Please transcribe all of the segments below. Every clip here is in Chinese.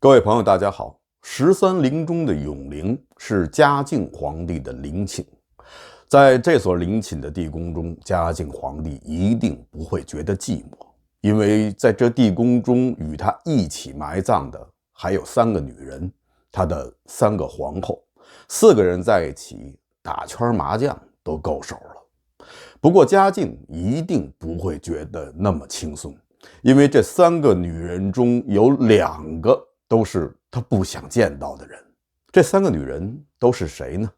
各位朋友，大家好。13陵中的永陵是嘉靖皇帝的陵寝，在这所陵寝的地宫中，嘉靖皇帝一定不会觉得寂寞，因为在这地宫中与他一起埋葬的还有3个女人，他的3个皇后，4个人在一起打圈麻将都够手了。不过嘉靖一定不会觉得那么轻松，因为这3个女人中有2个都是他不想见到的人。这3个女人都是谁呢？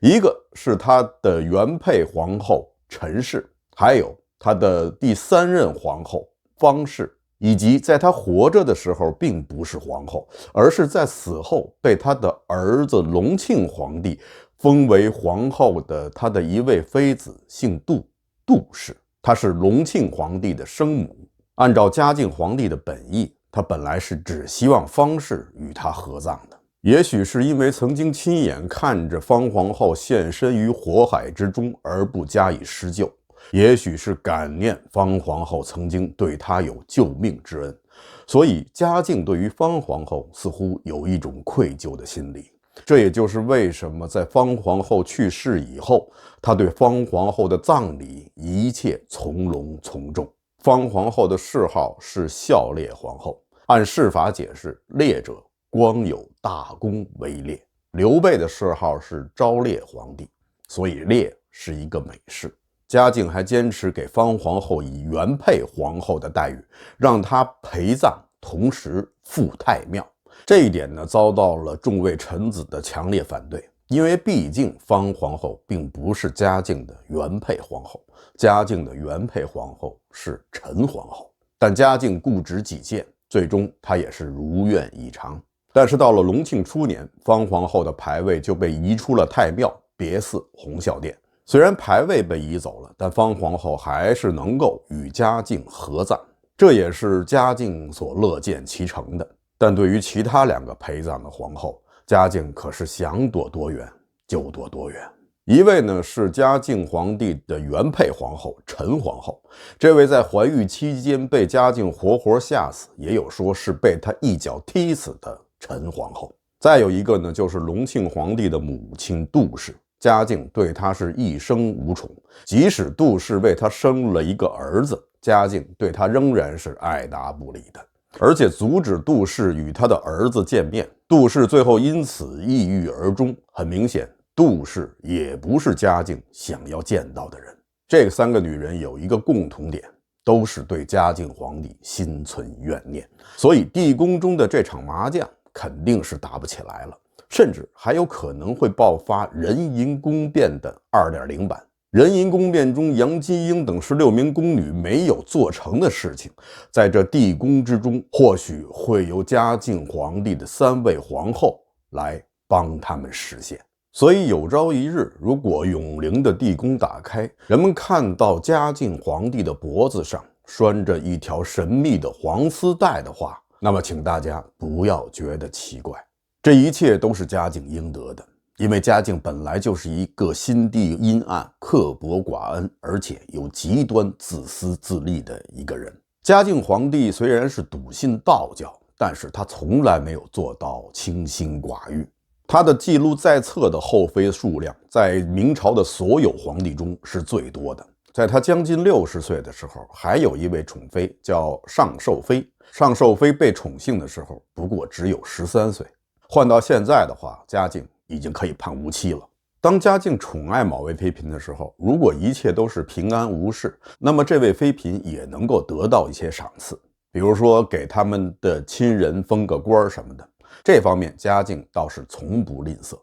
一个是他的原配皇后陈氏，还有他的第3任皇后方氏，以及在他活着的时候并不是皇后，而是在死后被他的儿子隆庆皇帝封为皇后的他的一位妃子，姓杜，杜氏，她是隆庆皇帝的生母。按照嘉靖皇帝的本意，他本来是只希望方氏与他合葬的。也许是因为曾经亲眼看着方皇后现身于火海之中而不加以施救，也许是感念方皇后曾经对他有救命之恩，所以嘉靖对于方皇后似乎有一种愧疚的心理。这也就是为什么在方皇后去世以后，他对方皇后的葬礼一切从容从重。方皇后的谥号是孝烈皇后，按谥法解释，烈者光有大功为烈。刘备的谥号是昭烈皇帝，所以烈是一个美事。嘉靖还坚持给方皇后以原配皇后的待遇，让她陪葬，同时赴太庙。这一点呢，遭到了众位臣子的强烈反对，因为毕竟方皇后并不是嘉靖的原配皇后，嘉靖的原配皇后是陈皇后。但嘉靖固执己见，最终他也是如愿以偿。但是到了隆庆初年，方皇后的牌位就被移出了太庙，别祀弘孝殿。虽然牌位被移走了，但方皇后还是能够与嘉靖合葬，这也是嘉靖所乐见其成的。但对于其他2个陪葬的皇后，嘉靖可是想躲多远就躲多远。一位呢是嘉靖皇帝的原配皇后陈皇后，这位在怀孕期间被嘉靖活活吓死，也有说是被他一脚踢死的陈皇后。再有一个呢，就是隆庆皇帝的母亲杜氏，嘉靖对她是一生无宠，即使杜氏为他生了一个儿子，嘉靖对她仍然是爱答不理的。而且阻止杜氏与他的儿子见面，杜氏最后因此抑郁而终。很明显，杜氏也不是嘉靖想要见到的人。这3个女人有一个共同点，都是对嘉靖皇帝心存怨念，所以地宫中的这场麻将肯定是打不起来了，甚至还有可能会爆发人淫宫变的 2.0 版。人淫宫变中，杨金英等16名宫女没有做成的事情，在这地宫之中，或许会由嘉靖皇帝的3位皇后来帮他们实现。所以有朝一日，如果永陵的地宫打开，人们看到嘉靖皇帝的脖子上拴着一条神秘的黄丝带的话，那么请大家不要觉得奇怪，这一切都是嘉靖应得的。因为嘉靖本来就是一个心地阴暗、刻薄寡恩，而且有极端自私自利的一个人。嘉靖皇帝虽然是笃信道教，但是他从来没有做到清心寡欲。他的记录在册的后妃数量，在明朝的所有皇帝中是最多的。在他将近60岁的时候，还有一位宠妃叫尚寿妃。尚寿妃被宠幸的时候，不过只有13岁。换到现在的话，嘉靖已经可以判无期了。当嘉靖宠爱某位妃嫔的时候，如果一切都是平安无事，那么这位妃嫔也能够得到一些赏赐，比如说给他们的亲人封个官什么的。这方面嘉靖倒是从不吝啬，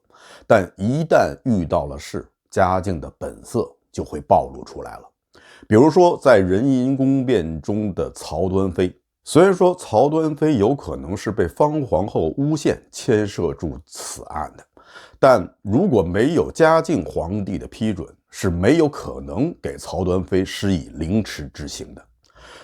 但一旦遇到了事，嘉靖的本色就会暴露出来了。比如说在人淫宫变中的曹端妃，虽然说曹端妃有可能是被方皇后诬陷牵涉入此案的，但如果没有嘉靖皇帝的批准，是没有可能给曹端妃施以凌迟之刑的。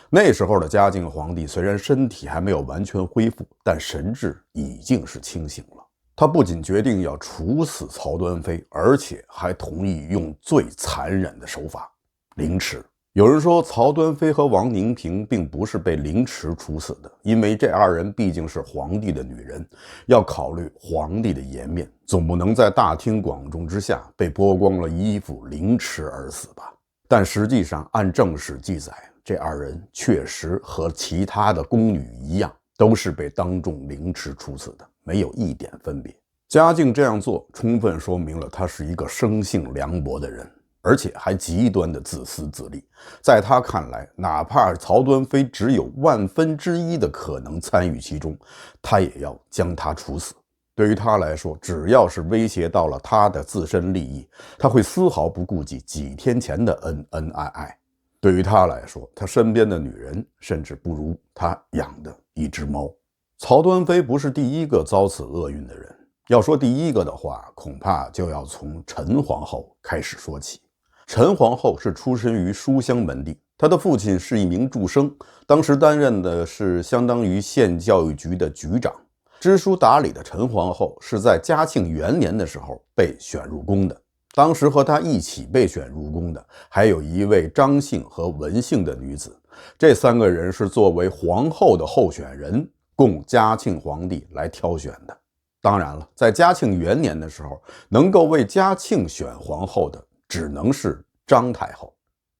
那时候的嘉靖皇帝虽然身体还没有完全恢复，但神志已经是清醒了。他不仅决定要处死曹端妃，而且还同意用最残忍的手法——凌迟。有人说，曹端妃和王宁平并不是被凌迟处死的，因为这二人毕竟是皇帝的女人，要考虑皇帝的颜面，总不能在大庭广众之下被剥光了衣服凌迟而死吧。但实际上，按正史记载，这二人确实和其他的宫女一样，都是被当众凌迟处死的，没有一点分别。嘉靖这样做，充分说明了他是一个生性凉薄的人，而且还极端的自私自利。在他看来，哪怕曹端妃只有1/1000的可能参与其中，他也要将她处死。对于他来说，只要是威胁到了他的自身利益，他会丝毫不顾及几天前的恩恩爱爱。对于他来说，他身边的女人甚至不如他养的一只猫。曹端妃不是第一个遭此厄运的人，要说第一个的话，恐怕就要从陈皇后开始说起。陈皇后是出身于书香门第，她的父亲是一名注生，当时担任的是相当于县教育局的局长。知书达理的陈皇后是在嘉庆元年的时候被选入宫的，当时和她一起被选入宫的还有一位张姓和文姓的女子，这3个人是作为皇后的候选人供嘉庆皇帝来挑选的。当然了，在嘉庆元年的时候，能够为嘉庆选皇后的只能是张太后。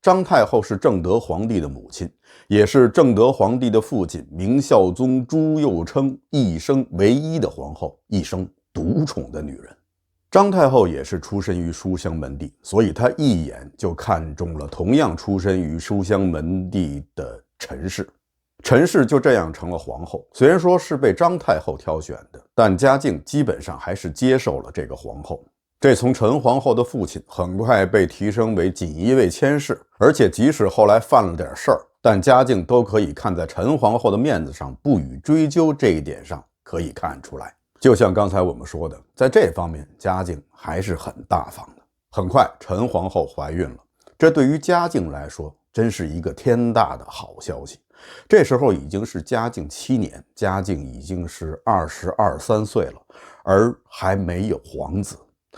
张太后是正德皇帝的母亲，也是正德皇帝的父亲明孝宗朱佑樘一生唯一的皇后，一生独宠的女人。张太后也是出身于书香门第，所以她一眼就看中了同样出身于书香门第的陈氏。陈氏就这样成了皇后，虽然说是被张太后挑选的，但嘉靖基本上还是接受了这个皇后。这从陈皇后的父亲很快被提升为锦衣卫佥事，而且即使后来犯了点事儿，但嘉靖都可以看在陈皇后的面子上不予追究，这一点上可以看出来。就像刚才我们说的，在这方面嘉靖还是很大方的。很快陈皇后怀孕了，这对于嘉靖来说真是一个天大的好消息。这时候已经是嘉靖7年，嘉靖已经是22、23岁了，而还没有皇子，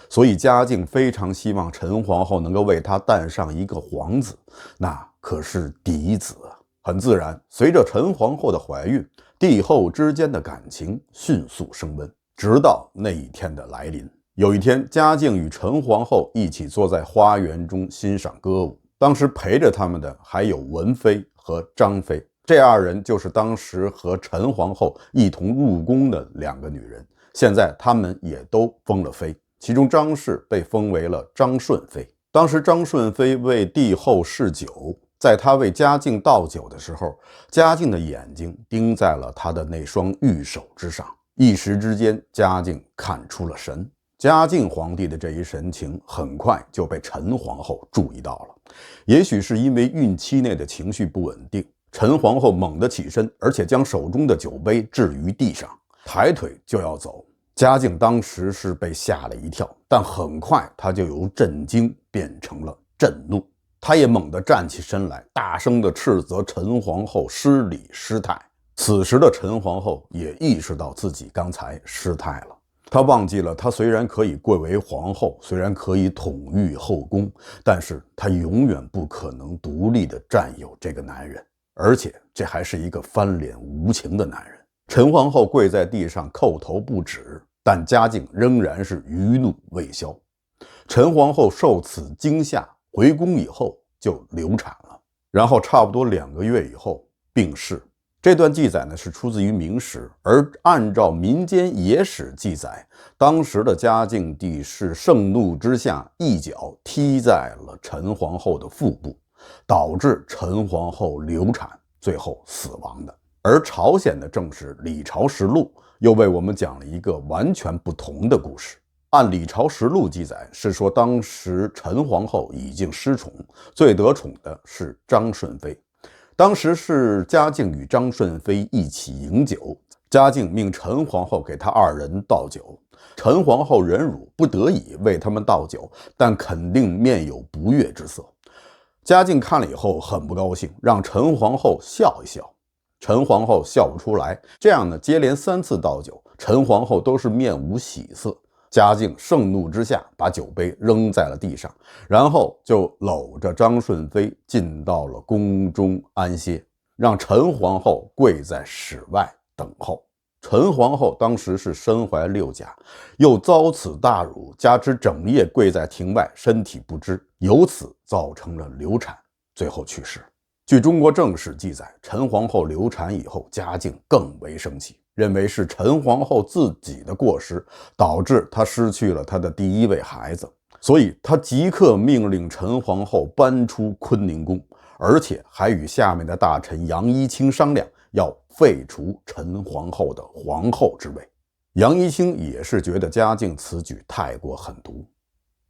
所以嘉靖非常希望陈皇后能够为他诞上一个皇子，那可是嫡子啊。很自然，随着陈皇后的怀孕，帝后之间的感情迅速升温，直到那一天的来临。有一天，嘉靖与陈皇后一起坐在花园中欣赏歌舞，当时陪着他们的还有文妃和张妃，这2人就是当时和陈皇后一同入宫的2个女人，现在她们也都封了妃，其中张氏被封为了张顺妃。当时张顺妃为帝后侍酒，在她为嘉靖倒酒的时候，嘉靖的眼睛盯在了她的那双玉手之上，一时之间嘉靖看出了神。嘉靖皇帝的这一神情很快就被陈皇后注意到了，也许是因为孕期内的情绪不稳定，陈皇后猛地起身，而且将手中的酒杯置于地上，抬腿就要走。嘉靖当时是被吓了一跳，但很快他就由震惊变成了震怒，他也猛地站起身来，大声地斥责陈皇后失礼失态。此时的陈皇后也意识到自己刚才失态了，她忘记了她虽然可以贵为皇后，虽然可以统御后宫，但是她永远不可能独立地占有这个男人，而且这还是一个翻脸无情的男人。陈皇后跪在地上叩头不止，但嘉靖仍然是余怒未消。陈皇后受此惊吓，回宫以后就流产了，然后差不多2个月以后病逝。这段记载呢是出自于明史，而按照民间野史记载，当时的嘉靖帝是盛怒之下一脚踢在了陈皇后的腹部，导致陈皇后流产，最后死亡的。而朝鲜的正史《李朝实录》又为我们讲了一个完全不同的故事。按《李朝实录》记载，是说当时陈皇后已经失宠，最得宠的是张顺妃。当时是嘉靖与张顺妃一起饮酒，嘉靖命陈皇后给他2人倒酒，陈皇后忍辱不得已为他们倒酒，但肯定面有不悦之色。嘉靖看了以后很不高兴，让陈皇后笑一笑。陈皇后笑不出来，这样呢，接连3次倒酒，陈皇后都是面无喜色。嘉靖盛怒之下，把酒杯扔在了地上，然后就搂着张顺妃进到了宫中安歇，让陈皇后跪在室外等候。陈皇后当时是身怀6甲，又遭此大辱，加之整夜跪在庭外，身体不支，由此造成了流产，最后去世。据中国正史记载，陈皇后流产以后，嘉靖更为生气，认为是陈皇后自己的过失，导致她失去了她的第1位孩子，所以他即刻命令陈皇后搬出坤宁宫，而且还与下面的大臣杨一清商量，要废除陈皇后的皇后之位。杨一清也是觉得嘉靖此举太过狠毒，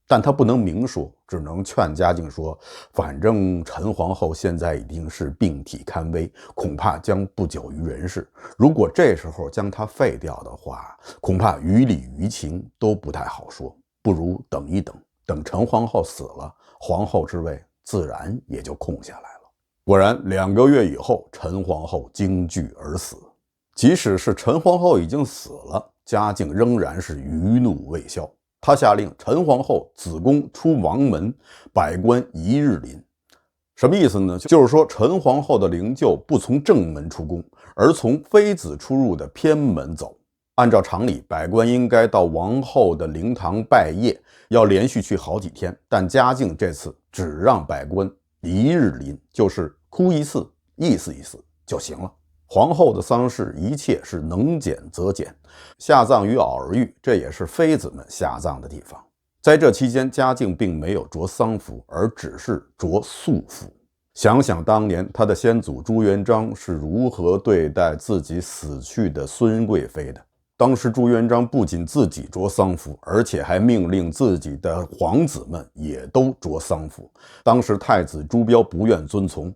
但他不能明说，只能劝嘉靖说，反正陈皇后现在已经是病体堪危，恐怕将不久于人世，如果这时候将她废掉的话，恐怕于理于情都不太好说，不如等一等，等陈皇后死了，皇后之位自然也就空下来了。果然2个月以后，陈皇后惊惧而死。即使是陈皇后已经死了，嘉靖仍然是余怒未消，他下令陈皇后子宫出王门，百官一日临。什么意思呢？就是说陈皇后的灵柩不从正门出宫，而从妃子出入的偏门走。按照常理，百官应该到王后的灵堂拜谒，要连续去好几天，但嘉靖这次只让百官一日临，就是哭一次，意思意思就行了。皇后的丧事一切是能减则减，下葬于媪儿峪，这也是妃子们下葬的地方。在这期间，嘉靖并没有着丧服，而只是着素服。想想当年他的先祖朱元璋是如何对待自己死去的孙贵妃的。当时朱元璋不仅自己着丧服，而且还命令自己的皇子们也都着丧服。当时太子朱标不愿遵从，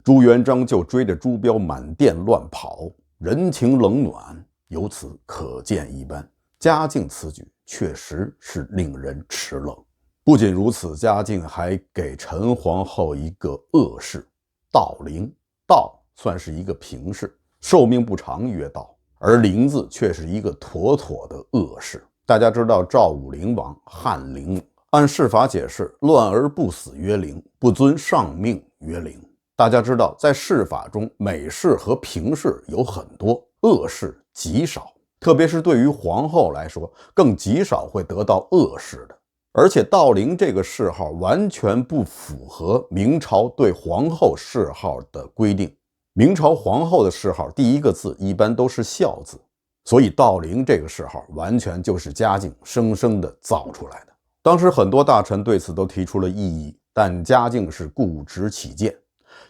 朱元璋就追着朱标满殿乱跑，人情冷暖由此可见一斑。嘉靖此举确实是令人齿冷。不仅如此，嘉靖还给陈皇后一个恶谥道灵。道算是一个平氏，寿命不长曰道，而灵字却是一个妥妥的恶谥。大家知道赵武灵王汉灵，按世法解释，乱而不死曰灵，不遵上命曰灵。大家知道，在谥法中，美谥和平谥有很多，恶谥极少，特别是对于皇后来说，更极少会得到恶谥的。而且道灵这个谥号完全不符合明朝对皇后谥号的规定。明朝皇后的谥号第一个字一般都是孝字，所以道灵这个谥号完全就是嘉靖生生的造出来的。当时很多大臣对此都提出了异议，但嘉靖是固执己见。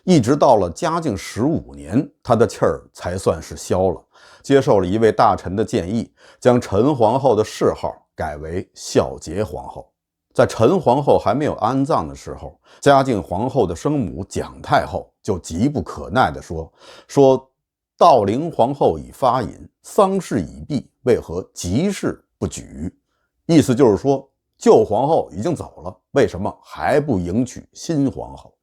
一直到了嘉靖15年，他的气儿才算是消了，接受了一位大臣的建议，将陈皇后的谥号改为孝节皇后。在陈皇后还没有安葬的时候，嘉靖皇后的生母蒋太后就急不可耐地说道灵皇后已发隐，丧事已毕，为何急事不举？意思就是说，旧皇后已经走了，为什么还不迎娶新皇后？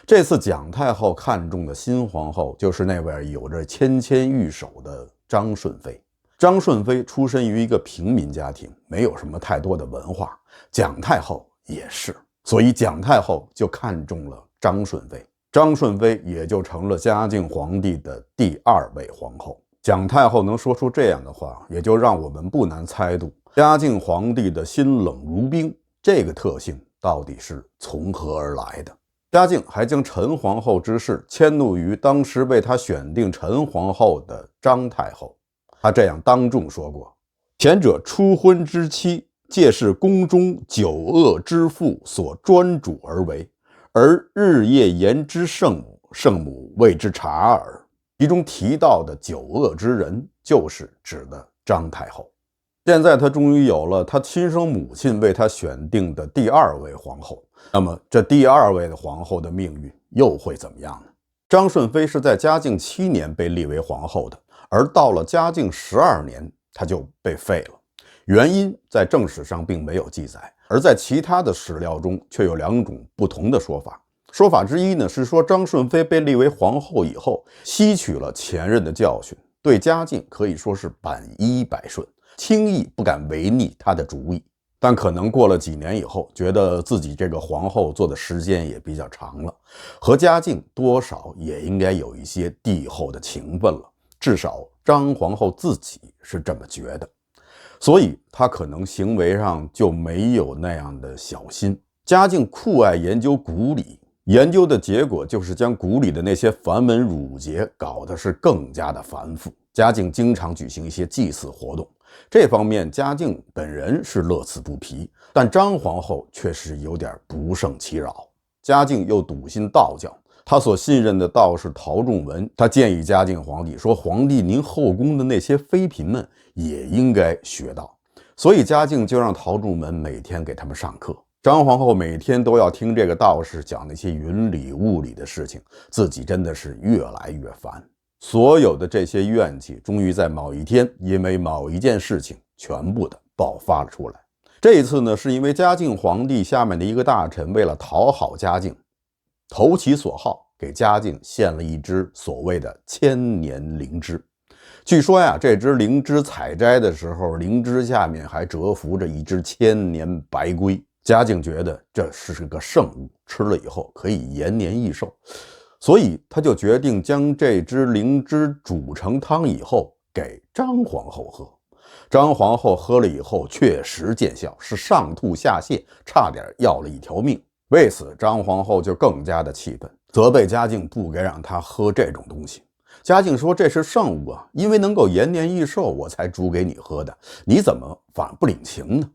这次蒋太后看中的新皇后就是那位有着芊芊玉手的张顺妃。张顺妃出身于一个平民家庭，没有什么太多的文化，蒋太后也是，所以蒋太后就看中了张顺妃，张顺妃也就成了嘉靖皇帝的第2位皇后。蒋太后能说出这样的话，也就让我们不难猜度嘉靖皇帝的心冷如冰这个特性到底是从何而来的。嘉靖还将陈皇后之事迁怒于当时为他选定陈皇后的张太后。他这样当众说过：前者初婚之妻，皆是宫中酒恶之妇所专主而为，而日夜言之圣母，圣母谓之察耳。其中提到的酒恶之人，就是指的张太后。现在他终于有了他亲生母亲为他选定的第2位皇后，那么这第2位的皇后的命运又会怎么样呢？张顺妃是在嘉靖7年被立为皇后的，而到了嘉靖12年，她就被废了。原因在正史上并没有记载，而在其他的史料中却有2种不同的说法。说法之一呢，是说张顺妃被立为皇后以后，吸取了前任的教训，对嘉靖可以说是百依百顺，轻易不敢违逆他的主意。但可能过了几年以后，觉得自己这个皇后做的时间也比较长了，和嘉靖多少也应该有一些帝后的情分了，至少张皇后自己是这么觉得，所以她可能行为上就没有那样的小心。嘉靖酷爱研究古礼，研究的结果就是将古礼的那些繁文缛节搞得是更加的繁复。嘉靖经常举行一些祭祀活动，这方面嘉靖本人是乐此不疲，但张皇后却是有点不胜其扰。嘉靖又笃信道教，他所信任的道士陶仲文，他建议嘉靖皇帝说，皇帝您后宫的那些妃嫔们也应该学道，所以嘉靖就让陶仲文每天给他们上课。张皇后每天都要听这个道士讲那些云里雾里的事情，自己真的是越来越烦。所有的这些怨气终于在某一天因为某一件事情全部的爆发了出来。这一次呢，是因为嘉靖皇帝下面的一个大臣为了讨好嘉靖，投其所好，给嘉靖献了一只所谓的千年灵芝。据说呀，这只灵芝采摘的时候，灵芝下面还蛰伏着一只千年白龟。嘉靖觉得这是个圣物，吃了以后可以延年益寿，所以他就决定将这只灵芝煮成汤以后给张皇后喝。张皇后喝了以后确实见效，是上吐下泻，差点要了一条命。为此张皇后就更加的气愤，责备嘉靖不该让她喝这种东西。嘉靖说，这是圣物啊，因为能够延年益寿我才煮给你喝的，你怎么反而不领情呢？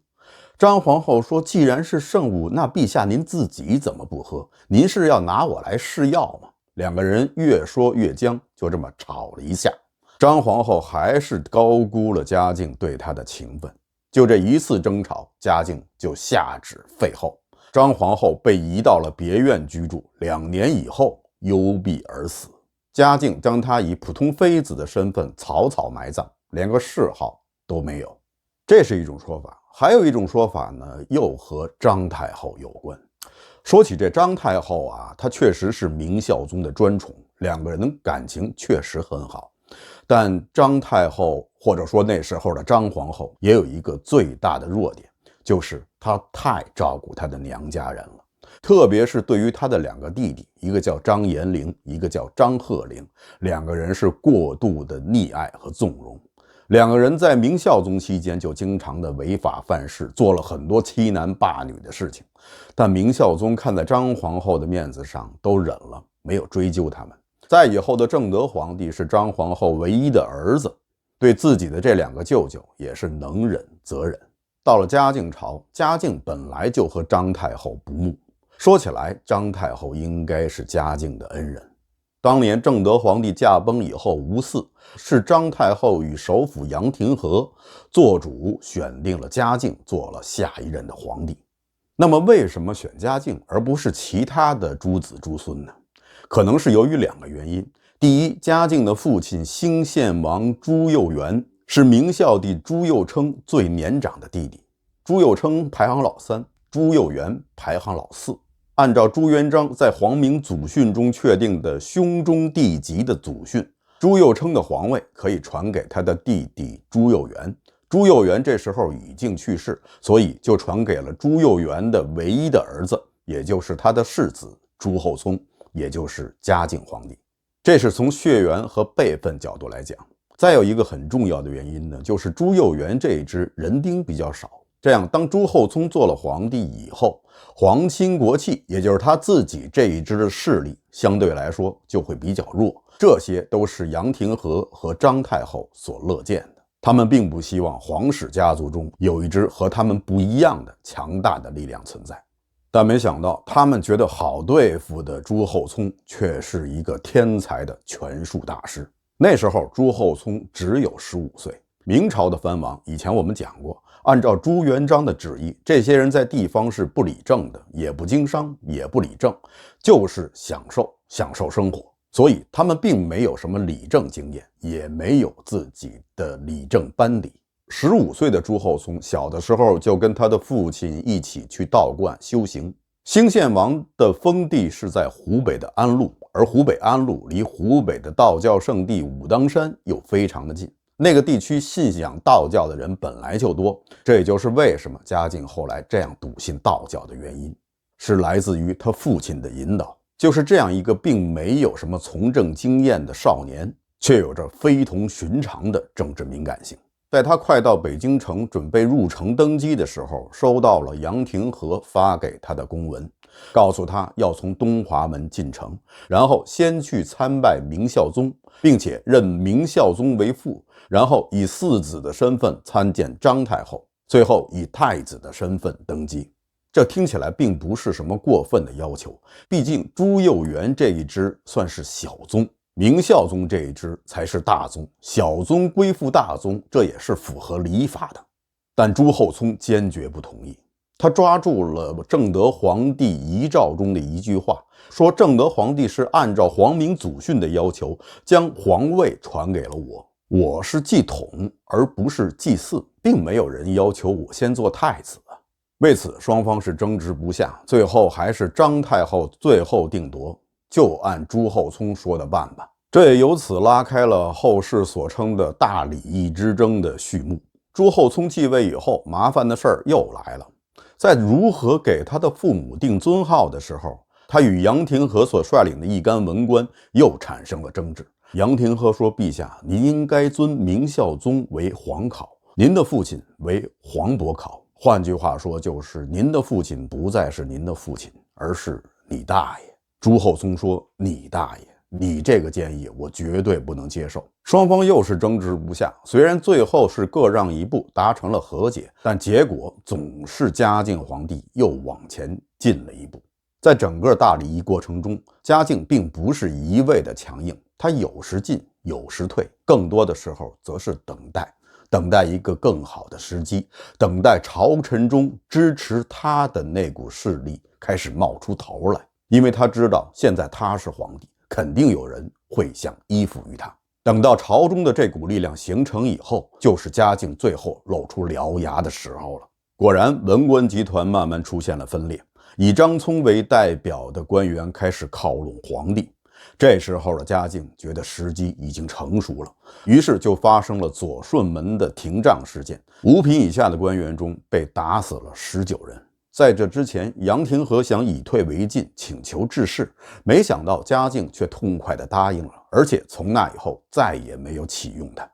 张皇后说，既然是圣物，那陛下您自己怎么不喝？您是要拿我来试药吗？两个人越说越僵，就这么吵了一下。张皇后还是高估了嘉靖对她的情分，就这一次争吵，嘉靖就下旨废后。张皇后被移到了别院居住，2年以后幽闭而死。嘉靖将她以普通妃子的身份草草埋葬，连个谥号都没有。这是一种说法。还有一种说法呢，又和张太后有关。说起这张太后啊，她确实是明孝宗的专宠，两个人的感情确实很好。但张太后或者说那时候的张皇后也有一个最大的弱点，就是她太照顾她的娘家人了，特别是对于她的2个弟弟，一个叫张延龄，一个叫张鹤龄，两个人是过度的溺爱和纵容。两个人在明孝宗期间就经常的违法犯事，做了很多欺男霸女的事情，但明孝宗看在张皇后的面子上都忍了，没有追究他们。在以后的正德皇帝是张皇后唯一的儿子，对自己的这2个舅舅也是能忍则忍。到了嘉靖朝，嘉靖本来就和张太后不睦，说起来张太后应该是嘉靖的恩人。当年正德皇帝驾崩以后无嗣，是张太后与首辅杨廷和做主选定了嘉靖做了下一任的皇帝。那么为什么选嘉靖而不是其他的诸子诸孙呢？可能是由于2个原因。第一，嘉靖的父亲兴献王朱佑元是明孝帝朱佑樘最年长的弟弟，朱佑樘排行老3，朱佑元排行老4。按照朱元璋在皇明祖训中确定的兄终弟及的祖训，朱佑樘的皇位可以传给他的弟弟朱佑元。朱佑元这时候已经去世，所以就传给了朱佑元的唯一的儿子，也就是他的世子朱厚熜，也就是嘉靖皇帝。这是从血缘和辈分角度来讲。再有一个很重要的原因呢，就是朱佑元这一支人丁比较少，这样当朱厚熜做了皇帝以后，皇亲国戚，也就是他自己这一支的势力相对来说就会比较弱，这些都是杨廷和和张太后所乐见的。他们并不希望皇室家族中有一支和他们不一样的强大的力量存在。但没想到他们觉得好对付的朱厚熜却是一个天才的权术大师。那时候朱厚熜只有15岁。明朝的藩王以前我们讲过，按照朱元璋的旨意，这些人在地方是不理政的，也不经商，也不理政，就是享受生活。所以他们并没有什么理政经验，也没有自己的理政班底。15岁的朱厚熜小的时候就跟他的父亲一起去道观修行。兴献王的封地是在湖北的安陆，而湖北安陆离湖北的道教圣地武当山又非常的近。那个地区信仰道教的人本来就多，这也就是为什么嘉靖后来这样笃信道教的原因，是来自于他父亲的引导。就是这样一个并没有什么从政经验的少年，却有着非同寻常的政治敏感性。在他快到北京城准备入城登基的时候，收到了杨廷和发给他的公文，告诉他要从东华门进城，然后先去参拜明孝宗，并且任明孝宗为父，然后以嗣子的身份参见张太后，最后以太子的身份登基。这听起来并不是什么过分的要求，毕竟朱佑元这一支算是小宗，明孝宗这一支才是大宗，小宗归附大宗，这也是符合礼法的。但朱厚熜坚决不同意，他抓住了正德皇帝遗诏中的一句话，说正德皇帝是按照皇明祖训的要求，将皇位传给了我，我是继统而不是祭祀，并没有人要求我先做太子。为此双方是争执不下，最后还是张太后最后定夺，就按朱厚熜说的办吧。这也由此拉开了后世所称的大礼义之争的序幕。朱厚熜继位以后，麻烦的事儿又来了。在如何给他的父母定尊号的时候，他与杨廷和所率领的一干文官又产生了争执。杨廷和说：“陛下，您应该尊明孝宗为皇考，您的父亲为皇伯考。换句话说，就是您的父亲不再是您的父亲，而是你大爷。”朱厚熜说：“你大爷，你这个建议我绝对不能接受。”双方又是争执不下，虽然最后是各让一步达成了和解，但结果总是嘉靖皇帝又往前进了一步。在整个大礼仪过程中，嘉靖并不是一味的强硬，他有时进有时退，更多的时候则是等待一个更好的时机，等待朝臣中支持他的那股势力开始冒出头来，因为他知道现在他是皇帝，肯定有人会想依附于他。等到朝中的这股力量形成以后，就是嘉靖最后露出獠牙的时候了。果然，文官集团慢慢出现了分裂，以张聪为代表的官员开始靠拢皇帝。这时候的嘉靖觉得时机已经成熟了，于是就发生了左顺门的廷杖事件，5品以下的官员中被打死了19人。在这之前，杨廷和想以退为进，请求致仕，没想到嘉靖却痛快地答应了，而且从那以后再也没有启用他。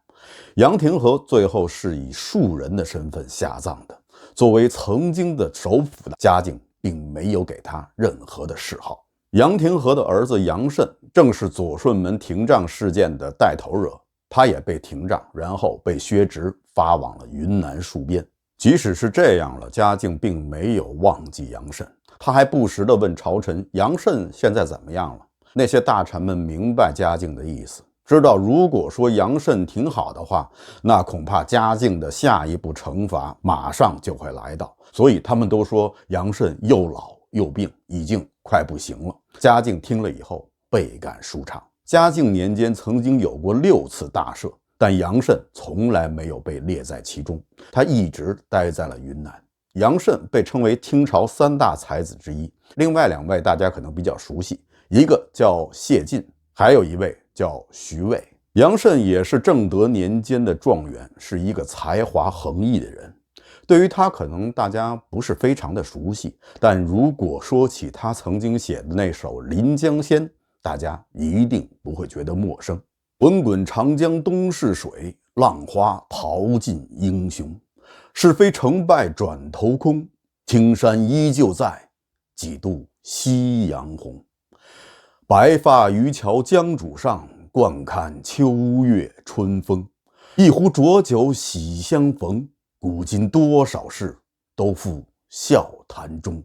杨廷和最后是以庶人的身份下葬的，作为曾经的首辅的嘉靖并没有给他任何的谥号。杨廷和的儿子杨慎正是左顺门廷杖事件的带头者，他也被廷杖，然后被削职，发往了云南戍边。即使是这样了，嘉靖并没有忘记杨慎，他还不时地问朝臣：“杨慎现在怎么样了？”那些大臣们明白嘉靖的意思，知道如果说杨慎挺好的话，那恐怕嘉靖的下一步惩罚马上就会来到，所以他们都说杨慎又老又病，已经快不行了。嘉靖听了以后倍感舒畅。嘉靖年间曾经有过6次大赦，但杨慎从来没有被列在其中，他一直待在了云南。杨慎被称为清朝3大才子之一，另外2位大家可能比较熟悉，一个叫谢晋，还有一位叫徐渭。杨慎也是正德年间的状元，是一个才华横溢的人。对于他可能大家不是非常的熟悉，但如果说起他曾经写的那首《临江仙》，大家一定不会觉得陌生。滚滚长江东逝水，浪花淘尽英雄。是非成败转头空，青山依旧在，几度夕阳红。白发渔樵江渚上，惯看秋月春风。一壶浊酒喜相逢，古今多少事，都付笑谈中。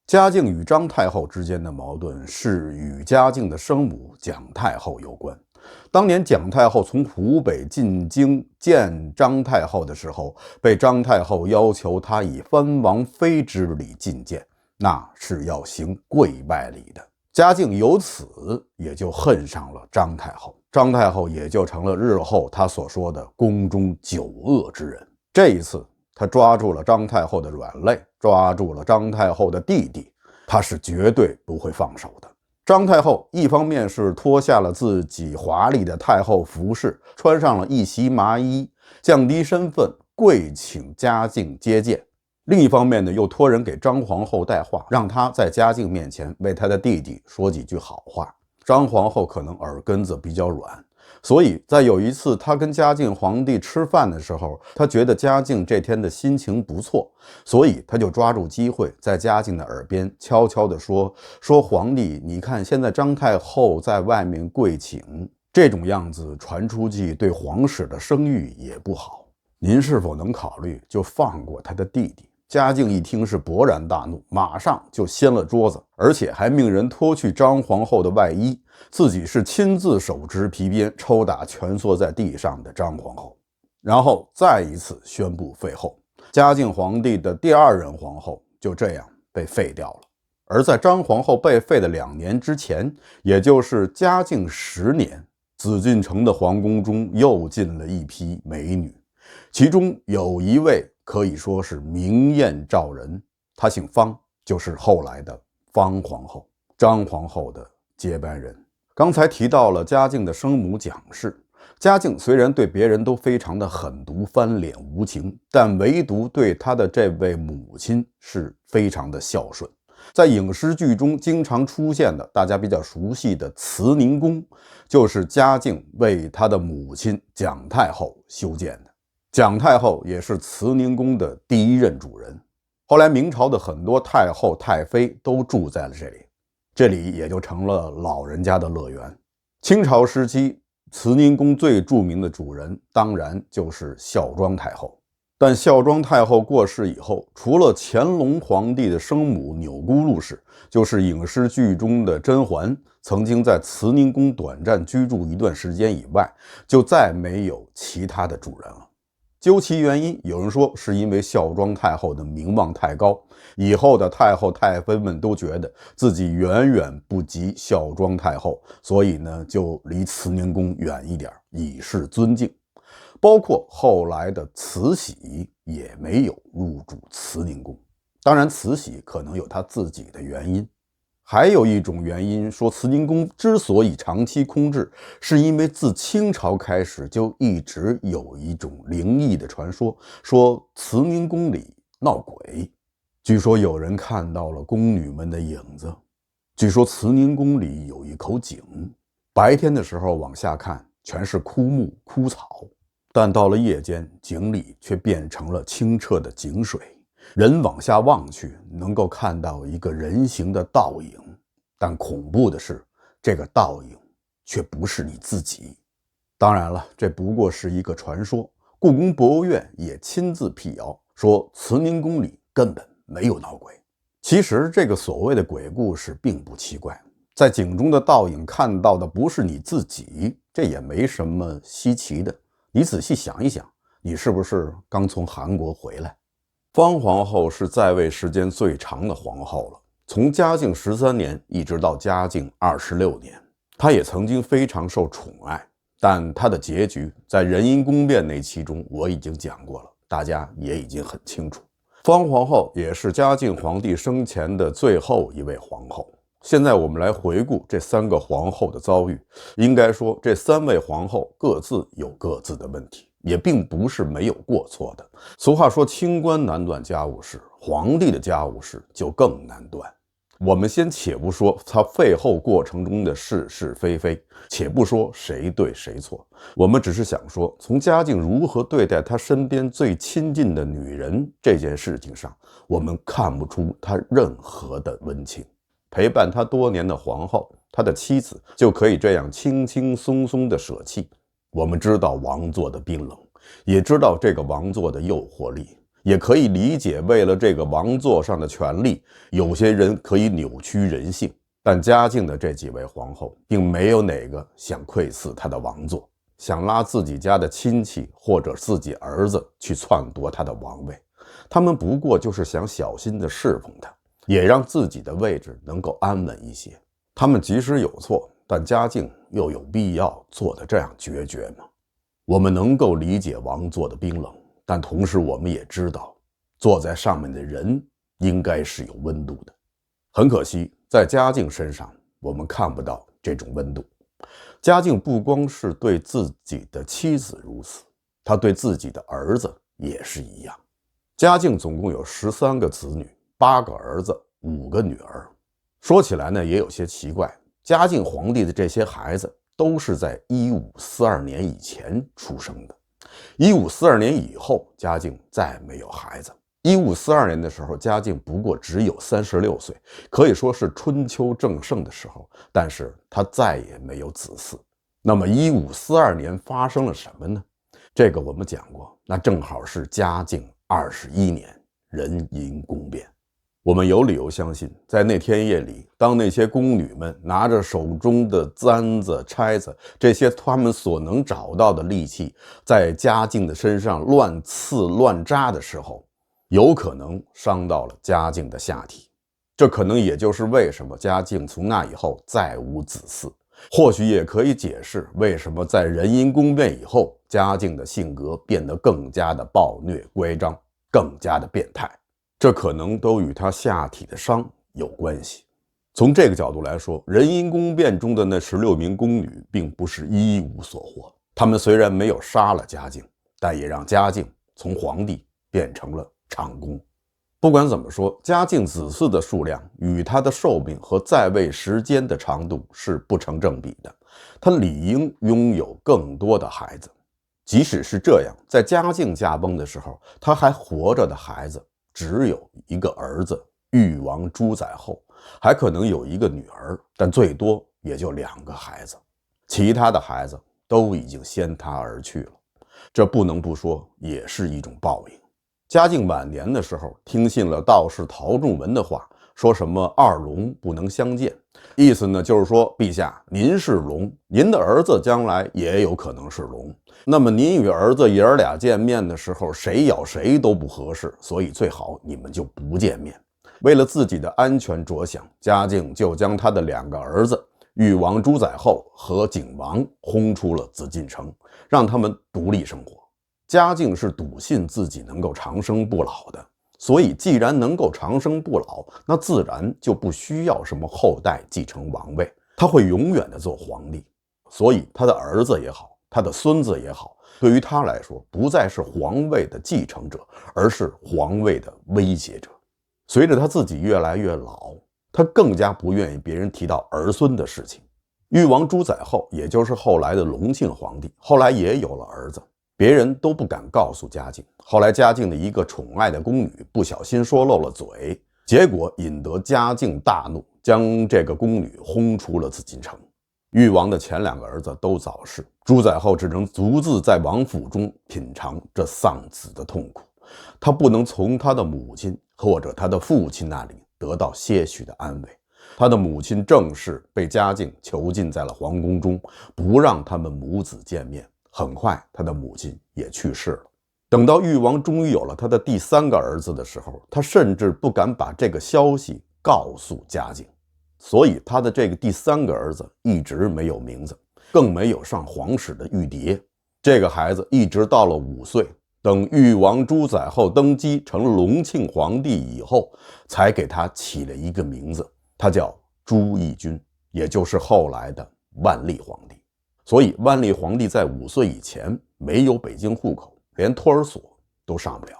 嘉靖与张太后之间的矛盾是与嘉靖的生母蒋太后有关。当年蒋太后从湖北进京见张太后的时候，被张太后要求她以藩王妃之礼觐见，那是要行跪拜礼的。嘉靖由此也就恨上了张太后，张太后也就成了日后他所说的宫中9恶之人。这一次他抓住了张太后的软肋，抓住了张太后的弟弟，他是绝对不会放手的。张太后一方面是脱下了自己华丽的太后服饰，穿上了一袭麻衣，降低身份，跪请嘉靖接见。另一方面呢，又托人给张皇后带话，让她在嘉靖面前为她的弟弟说几句好话。张皇后可能耳根子比较软，所以在有一次她跟嘉靖皇帝吃饭的时候，她觉得嘉靖这天的心情不错，所以她就抓住机会在嘉靖的耳边悄悄地说皇帝，你看现在张太后在外面跪请，这种样子传出去对皇室的声誉也不好，您是否能考虑就放过他的弟弟？嘉靖一听是勃然大怒，马上就掀了桌子，而且还命人脱去张皇后的外衣，自己是亲自手执皮鞭抽打蜷缩在地上的张皇后，然后再一次宣布废后。嘉靖皇帝的第二任皇后就这样被废掉了。而在张皇后被废的2年之前，也就是嘉靖10年，紫禁城的皇宫中又进了一批美女，其中有一位可以说是明艳照人，她姓方，就是后来的方皇后，张皇后的接班人。刚才提到了嘉靖的生母蒋氏，嘉靖虽然对别人都非常的狠毒翻脸无情，但唯独对他的这位母亲是非常的孝顺。在影视剧中经常出现的大家比较熟悉的慈宁宫，就是嘉靖为他的母亲蒋太后修建的。蒋太后也是慈宁宫的第一任主人，后来明朝的很多太后太妃都住在了这里，这里也就成了老人家的乐园。清朝时期，慈宁宫最著名的主人当然就是孝庄太后，但孝庄太后过世以后，除了乾隆皇帝的生母钮钴禄氏，就是影视剧中的甄嬛曾经在慈宁宫短暂居住一段时间以外，就再没有其他的主人了。究其原因，有人说是因为孝庄太后的名望太高，以后的太后太妃们都觉得自己远远不及孝庄太后，所以呢就离慈宁宫远一点，以示尊敬。包括后来的慈禧也没有入主慈宁宫，当然慈禧可能有她自己的原因。还有一种原因说，慈宁宫之所以长期空置，是因为自清朝开始就一直有一种灵异的传说，说慈宁宫里闹鬼。据说有人看到了宫女们的影子，据说慈宁宫里有一口井，白天的时候往下看全是枯木枯草，但到了夜间，井里却变成了清澈的井水，人往下望去能够看到一个人形的倒影，但恐怖的是，这个倒影却不是你自己。当然了，这不过是一个传说，故宫博物院也亲自辟谣，说慈宁宫里根本没有闹鬼。其实这个所谓的鬼故事并不奇怪，在井中的倒影看到的不是你自己，这也没什么稀奇的。你仔细想一想，你是不是刚从韩国回来？方皇后是在位时间最长的皇后了，从嘉靖13年一直到嘉靖26年，她也曾经非常受宠爱，但她的结局在仁因宫变那期中我已经讲过了，大家也已经很清楚。方皇后也是嘉靖皇帝生前的最后一位皇后。现在我们来回顾这3个皇后的遭遇，应该说这3位皇后各自有各自的问题，也并不是没有过错的。俗话说清官难断家务事，皇帝的家务事就更难断。我们先且不说他废后过程中的是是非非，且不说谁对谁错，我们只是想说，从嘉靖如何对待他身边最亲近的女人这件事情上，我们看不出他任何的温情。陪伴他多年的皇后，他的妻子就可以这样轻轻松松的舍弃。我们知道王座的冰冷，也知道这个王座的诱惑力，也可以理解为了这个王座上的权力，有些人可以扭曲人性。但嘉靖的这几位皇后并没有哪个想窥伺他的王座，想拉自己家的亲戚或者自己儿子去篡夺他的王位，他们不过就是想小心地侍奉他，也让自己的位置能够安稳一些。他们即使有错，但嘉靖又有必要做得这样决绝吗？我们能够理解王座的冰冷，但同时我们也知道，坐在上面的人应该是有温度的。很可惜，在嘉靖身上，我们看不到这种温度。嘉靖不光是对自己的妻子如此，他对自己的儿子也是一样。嘉靖总共有13个子女，8个儿子，5个女儿。说起来呢，也有些奇怪，嘉靖皇帝的这些孩子都是在1542年以前出生的。1542年以后，嘉靖再没有孩子。1542年的时候，嘉靖不过只有36岁，可以说是春秋正盛的时候，但是他再也没有子嗣。那么1542年发生了什么呢？这个我们讲过，那正好是嘉靖21年，壬寅宫变。我们有理由相信，在那天夜里，当那些宫女们拿着手中的簪子、钗子，这些他们所能找到的利器，在嘉靖的身上乱刺乱扎的时候，有可能伤到了嘉靖的下体。这可能也就是为什么嘉靖从那以后再无子嗣，或许也可以解释为什么在壬寅宫变以后，嘉靖的性格变得更加的暴虐乖张，更加的变态。这可能都与他下体的伤有关系。从这个角度来说，壬寅宫变中的那16名宫女并不是一无所获，他们虽然没有杀了嘉靖，但也让嘉靖从皇帝变成了长工。不管怎么说，嘉靖子嗣的数量与他的寿命和在位时间的长度是不成正比的，他理应拥有更多的孩子。即使是这样，在嘉靖驾崩的时候，他还活着的孩子只有一个儿子裕王朱载垕，还可能有一个女儿，但最多也就2个孩子，其他的孩子都已经先他而去了。这不能不说也是一种报应。嘉靖晚年的时候，听信了道士陶仲文的话，说什么2龙不能相见，意思呢就是说，陛下您是龙，您的儿子将来也有可能是龙，那么您与儿子爷儿俩见面的时候，谁咬谁都不合适，所以最好你们就不见面。为了自己的安全着想，嘉靖就将他的2个儿子裕王朱载垕和景王轰出了紫禁城，让他们独立生活。嘉靖是笃信自己能够长生不老的，所以既然能够长生不老，那自然就不需要什么后代继承王位，他会永远的做皇帝。所以他的儿子也好，他的孙子也好，对于他来说不再是皇位的继承者，而是皇位的威胁者。随着他自己越来越老，他更加不愿意别人提到儿孙的事情。裕王朱载垕，也就是后来的隆庆皇帝，后来也有了儿子，别人都不敢告诉嘉靖。后来嘉靖的一个宠爱的宫女不小心说漏了嘴，结果引得嘉靖大怒，将这个宫女轰出了紫禁城。裕王的前2个儿子都早逝，朱载垕只能独自在王府中品尝这丧子的痛苦。他不能从他的母亲或者他的父亲那里得到些许的安慰。他的母亲正是被嘉靖囚禁在了皇宫中，不让他们母子见面。很快他的母亲也去世了。等到裕王终于有了他的第3个儿子的时候，他甚至不敢把这个消息告诉嘉靖，所以他的这个第3个儿子一直没有名字，更没有上皇室的玉牒。这个孩子一直到了5岁，等裕王朱载垕登基成了隆庆皇帝以后，才给他起了一个名字，他叫朱翊钧，也就是后来的万历皇帝。所以万历皇帝在5岁以前没有北京户口，连托儿所都上不了。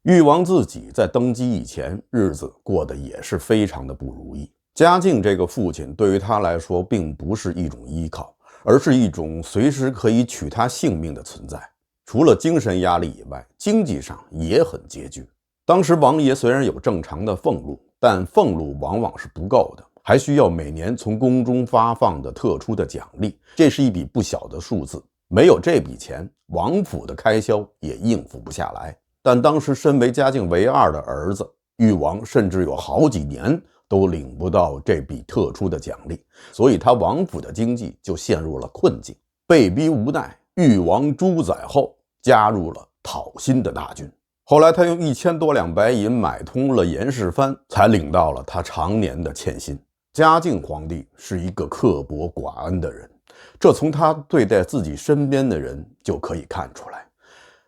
裕王自己在登基以前，日子过得也是非常的不如意。嘉靖这个父亲对于他来说并不是一种依靠，而是一种随时可以取他性命的存在。除了精神压力以外，经济上也很拮据。当时王爷虽然有正常的俸禄，但俸禄往往是不够的，还需要每年从宫中发放的特殊的奖励，这是一笔不小的数字。没有这笔钱，王府的开销也应付不下来。但当时身为嘉靖唯2的儿子，裕王甚至有好几年都领不到这笔特殊的奖励，所以他王府的经济就陷入了困境。被逼无奈，裕王朱载垕加入了讨薪的大军。后来他用1000多两白银买通了严世蕃，才领到了他常年的欠薪。嘉靖皇帝是一个刻薄寡恩的人，这从他对待自己身边的人就可以看出来。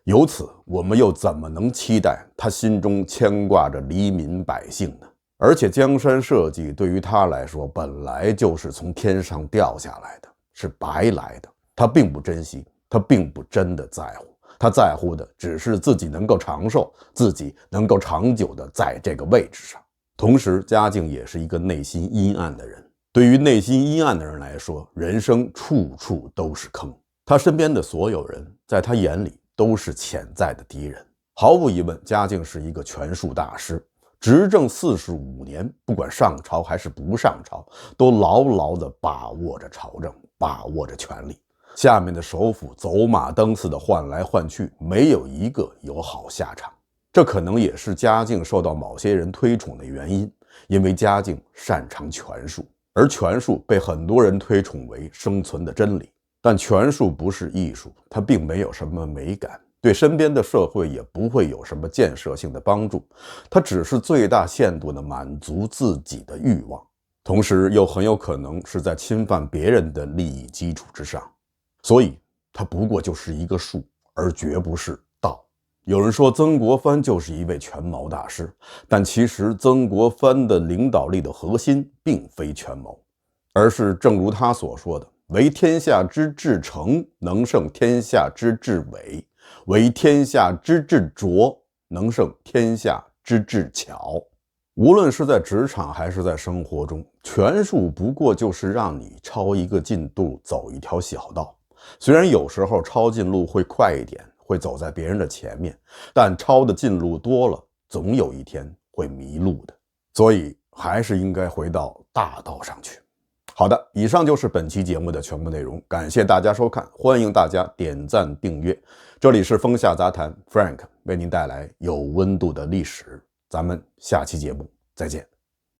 由此我们又怎么能期待他心中牵挂着黎民百姓呢？而且江山社稷对于他来说本来就是从天上掉下来的，是白来的，他并不珍惜，他并不真的在乎，他在乎的只是自己能够长寿，自己能够长久的在这个位置上。同时，嘉靖也是一个内心阴暗的人。对于内心阴暗的人来说，人生处处都是坑。他身边的所有人，在他眼里都是潜在的敌人。毫无疑问，嘉靖是一个权术大师。执政45年，不管上朝还是不上朝，都牢牢地把握着朝政，把握着权力。下面的首辅走马灯似的换来换去，没有一个有好下场。这可能也是嘉靖受到某些人推崇的原因，因为嘉靖擅长权术，而权术被很多人推崇为生存的真理。但权术不是艺术，它并没有什么美感，对身边的社会也不会有什么建设性的帮助，它只是最大限度地满足自己的欲望，同时又很有可能是在侵犯别人的利益基础之上。所以它不过就是一个术，而绝不是道。有人说曾国藩就是一位权谋大师，但其实曾国藩的领导力的核心并非权谋，而是正如他所说的，为天下之至诚，能胜天下之至伪；为天下之至拙，能胜天下之至巧。无论是在职场还是在生活中，权术不过就是让你抄一个近路，走一条小道。虽然有时候抄近路会快一点，会走在别人的前面，但抄的近路多了，总有一天会迷路的。所以还是应该回到大道上去。好的，以上就是本期节目的全部内容，感谢大家收看，欢迎大家点赞订阅。这里是风下杂谈 Frank 为您带来有温度的历史，咱们下期节目再见。